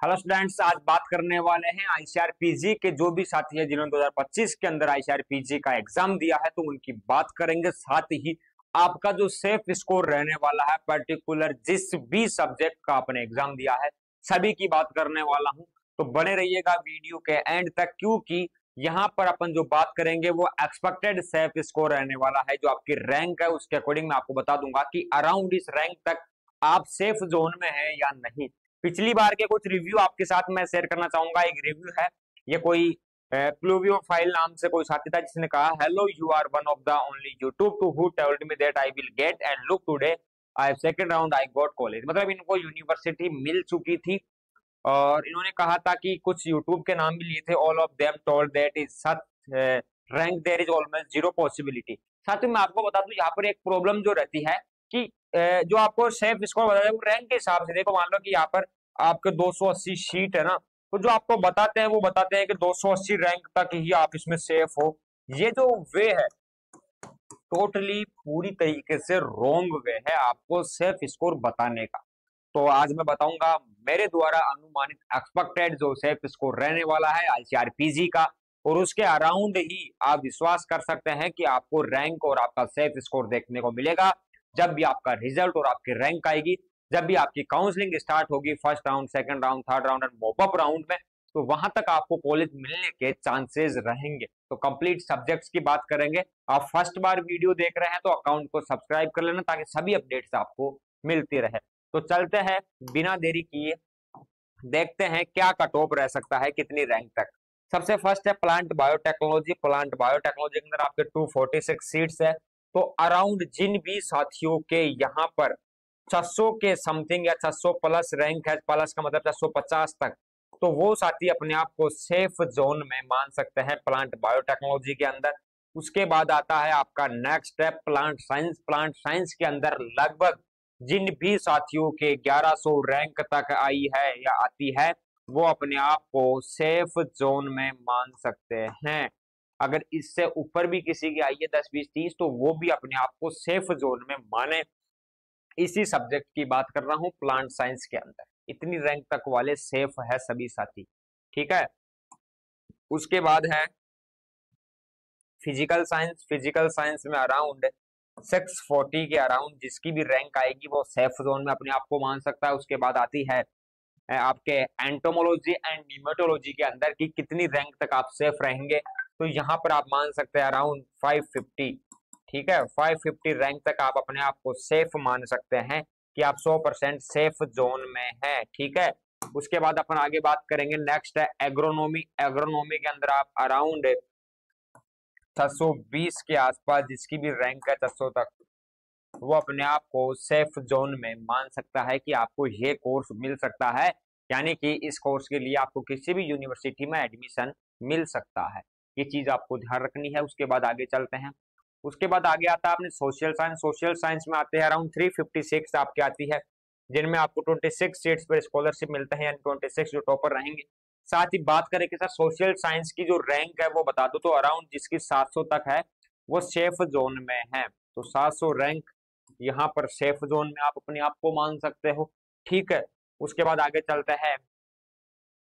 Hello students, आज बात करने वाले हैं आईसीआरपीजी के जो भी साथी है जिन्होंने 2025 के अंदर आईसीआरपीजी का एग्जाम दिया है तो उनकी बात करेंगे। साथ ही आपका जो सेफ स्कोर रहने वाला है पर्टिकुलर जिस भी सब्जेक्ट का आपने एग्जाम दिया है सभी की बात करने वाला हूं। तो बने रहिएगा वीडियो के एंड तक, क्योंकि यहाँ पर अपन जो बात करेंगे वो एक्सपेक्टेड सेफ स्कोर रहने वाला है। जो आपकी रैंक है उसके अकॉर्डिंग मैं आपको बता दूंगा कि अराउंड इस रैंक तक आप सेफ जोन में है या नहीं। पिछली बार के कुछ रिव्यू आपके साथ मैं शेयर करना चाहूंगा। एक रिव्यू है, ये कोई प्लूवियो फाइल नाम से कोई साथी था जिसने कहा, hello you are one of the only YouTube to who told me that I will get and look today I have second round I got college. मतलब इनको यूनिवर्सिटी मिल चुकी थी और इन्होंने कहा था कि कुछ यूट्यूब के नाम भी लिए थे। All of them told that is such rank there is almost zero possibility. साथ ही मैं आपको बता दूं यहाँ पर एक प्रॉब्लम जो रहती है कि जो आपको सेफ स्कोर बताया है वो रैंक के हिसाब से। देखो, मान लो कि यहाँ पर आपके 280 शीट है ना, तो जो आपको बताते हैं वो बताते हैं कि 280 रैंक तक ही आप इसमें सेफ हो। ये जो वे है टोटली पूरी तरीके से रॉन्ग वे है आपको सेफ स्कोर बताने का। तो आज मैं बताऊंगा मेरे द्वारा अनुमानित एक्सपेक्टेड जो सेफ स्कोर रहने वाला है आईसीआरपीजी का, और उसके अराउंड ही आप विश्वास कर सकते हैं कि आपको रैंक और आपका सेफ स्कोर देखने को मिलेगा जब भी आपका रिजल्ट और आपकी रैंक आएगी, जब भी आपकी काउंसलिंग स्टार्ट होगी first round, second round, third round and mop up round में। तो वहां तक आपको कॉलेज मिलने के चांसेस रहेंगे। तो कंप्लीट सब्जेक्ट्स की बात करेंगे। आप फर्स्ट बार वीडियो देख रहे हैं तो अकाउंट को सब्सक्राइब कर लेना ताकि सभी अपडेट्स आपको मिलती रहे। तो चलते हैं बिना देरी किए, देखते हैं क्या कट ऑफ रह सकता है, कितनी रैंक तक। सबसे फर्स्ट है प्लांट बायोटेक्नोलॉजी। प्लांट बायोटेक्नोलॉजी के अंदर आपके 246 सीट्स है। तो अराउंड जिन भी साथियों के यहाँ पर 600 के समथिंग या 600 प्लस रैंक है, प्लस का मतलब 650 तक, तो वो साथी अपने आप को सेफ जोन में मान सकते हैं प्लांट बायोटेक्नोलॉजी के अंदर। उसके बाद आता है आपका next step plant science. Plant science के अंदर लगभग जिन भी साथियों के 1100 रैंक तक आई है या आती है वो अपने आप को सेफ जोन में मान सकते हैं। अगर इससे ऊपर भी किसी की आई है 10 20 30 तो वो भी अपने आप को सेफ जोन में माने। इसी सब्जेक्ट की बात कर रहा हूं प्लांट साइंस के अंदर, इतनी रैंक तक वाले सेफ है सभी साथी, ठीक है। उसके बाद है फिजिकल साइंस। फिजिकल साइंस में अराउंड 640 के अराउंड जिसकी भी रैंक आएगी वो सेफ जोन में अपने आप को मान सकता है। उसके बाद आती है आपके एंटोमोलॉजी एंड न्यूमेटोलॉजी के अंदर की कितनी रैंक तक आप सेफ रहेंगे। तो यहाँ पर आप मान सकते हैं अराउंड 550, ठीक है। 550 रैंक तक आप अपने आप को सेफ मान सकते हैं कि आप 100% सेफ जोन में हैं, ठीक है। उसके बाद अपन आगे बात करेंगे, नेक्स्ट है एग्रोनॉमी। एग्रोनॉमी के अंदर आप अराउंड 620 के आसपास जिसकी भी रैंक है 600 तक, वो अपने आप को सेफ जोन में मान सकता है कि आपको ये कोर्स मिल सकता है। यानी कि इस कोर्स के लिए आपको किसी भी यूनिवर्सिटी में एडमिशन मिल सकता है। ये चीज आपको ध्यान रखनी है। उसके बाद आगे चलते हैं। उसके बाद आगे आता है अपने सोशल साइंस। सोशल साइंस में आते हैं अराउंड 356 आपके आती है, जिनमें आपको 26 सीट्स पर स्कॉलरशिप मिलते हैं, यानी 26 जो टॉपर रहेंगे। साथ ही बात करें कि सर सोशल साइंस की जो रैंक है वो बता दो, तो अराउंड जिसकी 700 तक है वो सेफ जोन में है। तो 700 रैंक यहाँ पर सेफ जोन में आप अपने आप को मान सकते हो, ठीक है। उसके बाद आगे चलते हैं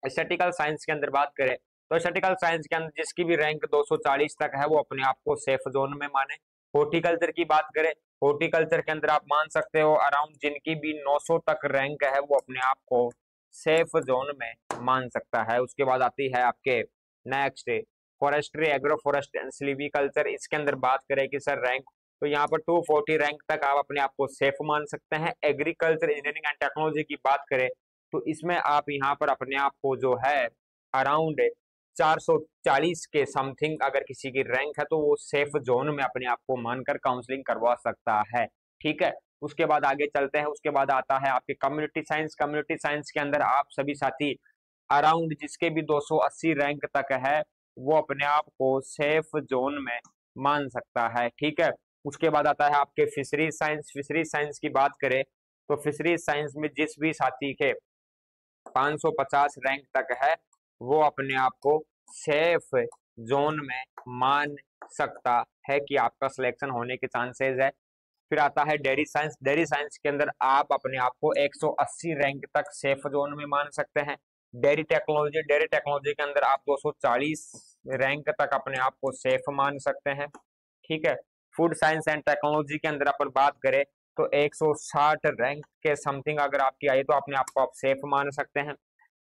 एस्थेटिकल साइंस के अंदर बात करें तो एस्थेटिकल साइंस के अंदर जिसकी भी रैंक 240 तक है वो अपने आप को सेफ जोन में माने। हॉर्टिकल्चर की बात करें, हॉर्टिकल्चर के अंदर आप मान सकते हो अराउंड जिनकी भी 900 तक रैंक है वो अपने आप को सेफ जोन में मान सकता है। उसके बाद आती है आपके next forestry, agro forest and silviculture. इसके अंदर बात करें कि सर रैंक, तो यहाँ पर 240 रैंक तक आप अपने आप को सेफ मान सकते हैं। एग्रीकल्चर इंजीनियरिंग एंड टेक्नोलॉजी की बात करें तो इसमें आप यहाँ पर अपने आप को जो है अराउंड 440 के समथिंग अगर किसी की रैंक है तो वो सेफ जोन में अपने आप को मानकर काउंसलिंग करवा सकता है, ठीक है। उसके बाद आगे चलते हैं। उसके बाद आता है आपके कम्युनिटी साइंस। कम्युनिटी साइंस के अंदर आप सभी साथी अराउंड जिसके भी 280 रैंक तक है वो अपने आप को सेफ जोन में मान सकता है, ठीक है। उसके बाद आता है आपके फिशरीज साइंस। फिशरीज साइंस की बात करें तो फिशरीज साइंस में जिस भी साथी के 550 रैंक तक है वो अपने आप को सेफ जोन में मान सकता है कि आपका सिलेक्शन होने के चांसेस है। फिर आता है डेयरी साइंस। डेयरी साइंस के अंदर आप अपने आप को 180 रैंक तक सेफ जोन में मान सकते हैं। डेयरी टेक्नोलॉजी के अंदर आप 240 रैंक तक अपने आप को सेफ मान सकते हैं। ठीक है। फूड साइंस एंड टेक्नोलॉजी के अंदर अपन बात करें तो 160 रैंक के समथिंग अगर आपकी आई तो अपने आप को आप सेफ मान सकते हैं।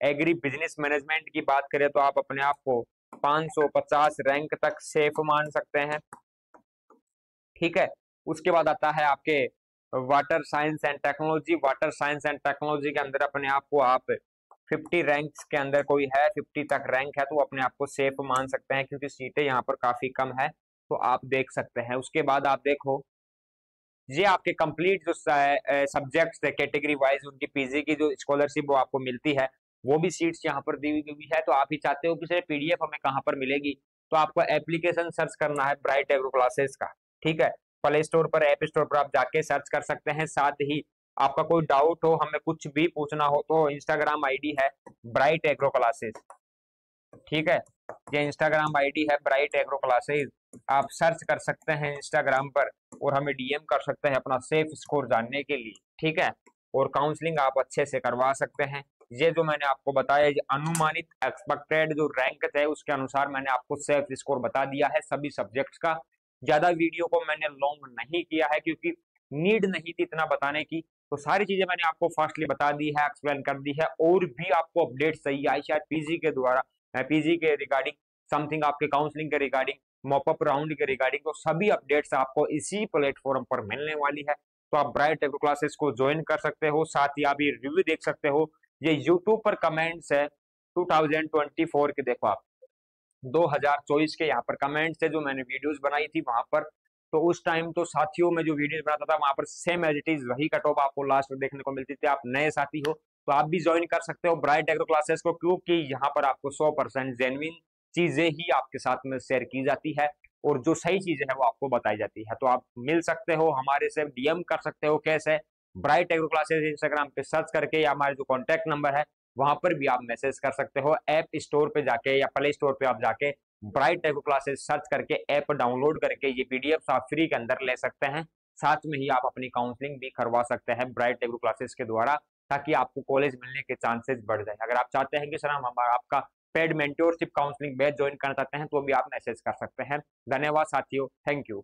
एग्री बिजनेस मैनेजमेंट की बात करें तो आप अपने आप को 550 रैंक तक सेफ मान सकते हैं। ठीक है। उसके बाद आता है आपके water science and technology. Water science and technology के अंदर अपने आप को आप 50 रैंक्स के अंदर कोई है 50 तक रैंक है तो अपने आप को सेफ मान सकते हैं, क्योंकि सीटें यहाँ पर काफी कम है तो आप देख सकते हैं। उसके बाद आप देखो ये आपके कंप्लीट जो सब्जेक्ट्स है कैटेगरी वाइज उनकी पीजी की जो स्कॉलरशिप वो आपको मिलती है, वो भी सीट्स यहाँ पर दी हुई है। तो आप ही चाहते हो कि सर पीडीएफ हमें कहाँ पर मिलेगी, तो आपको एप्लीकेशन सर्च करना है ब्राइट एग्रो क्लासेस का। ठीक है। प्ले स्टोर पर ऐप स्टोर पर आप जाके सर्च कर सकते हैं। साथ ही आपका कोई डाउट हो, हमें कुछ भी पूछना हो तो इंस्टाग्राम आईडी है ब्राइट एग्रो क्लासेस। ठीक है। ये इंस्टाग्राम आईडी है ब्राइट एग्रो क्लासेस, आप सर्च कर सकते हैं इंस्टाग्राम पर और हमें डीएम कर सकते हैं अपना सेफ स्कोर जानने के लिए। ठीक है। और काउंसलिंग आप अच्छे से करवा सकते हैं। ये जो मैंने आपको बताया ये अनुमानित एक्सपेक्टेड जो रैंक थे उसके अनुसार मैंने आपको सेफ स्कोर बता दिया है सभी सब्जेक्ट्स का। ज्यादा वीडियो को मैंने लॉन्ग नहीं किया है क्योंकि नीड नहीं थी इतना बताने की, तो सारी चीजें मैंने आपको फास्टली बता दी है, एक्सप्लेन कर दी है। और भी आपको अपडेट चाहिए आई शायद पीजी के द्वारा, पीजी के रिगार्डिंग समथिंग, आपके काउंसलिंग के रिगार्डिंग, मॉपअप राउंड के रिगार्डिंग, तो सभी अपडेट्स आपको इसी प्लेटफॉर्म पर मिलने वाली है। तो आप ब्राइट एग्रो क्लासेस को ज्वाइन कर सकते हो। साथ ही आप ये रिव्यू देख सकते हो, ये यूट्यूब पर कमेंट्स है 2024 के, देखो आप 2024 के यहाँ पर कमेंट्स है जो मैंने वीडियोस बनाई थी वहां पर। तो उस टाइम तो साथियों में जो वीडियोस बनाता था वहां पर सेम एज इट इज वही कट ऑफ आपको लास्ट में देखने को मिलती थी। आप नए साथी हो तो आप भी ज्वाइन कर सकते हो ब्राइट एग्रो क्लासेस को, क्योंकि यहाँ पर आपको 100% जेन्युइन चीजें ही आपके साथ में शेयर की जाती है और जो सही चीजें है वो आपको बताई जाती है। तो आप मिल सकते हो हमरे से, डीएम कर सकते हो। कैसे? ब्राइट एग्रो क्लासेस इंस्टाग्राम पे सर्च करके, या हमारे जो कॉन्टैक्ट नंबर है वहां पर भी आप मैसेज कर सकते हो। ऐप स्टोर पे जाके या प्ले स्टोर पे आप जाके ब्राइट एग्रो क्लासेस सर्च करके ऐप डाउनलोड करके ये पीडीएफ आप फ्री के अंदर ले सकते हैं। साथ में ही आप अपनी काउंसलिंग भी करवा सकते हैं ब्राइट एग्रो क्लासेस के द्वारा, ताकि आपको कॉलेज मिलने के चांसेस बढ़ जाए। अगर आप चाहते हैं कि सर हम आपका paid mentorship counselling batch join करना चाहते हैं तो भी आप मैसेज कर सकते हैं। धन्यवाद साथियों, थैंक यू।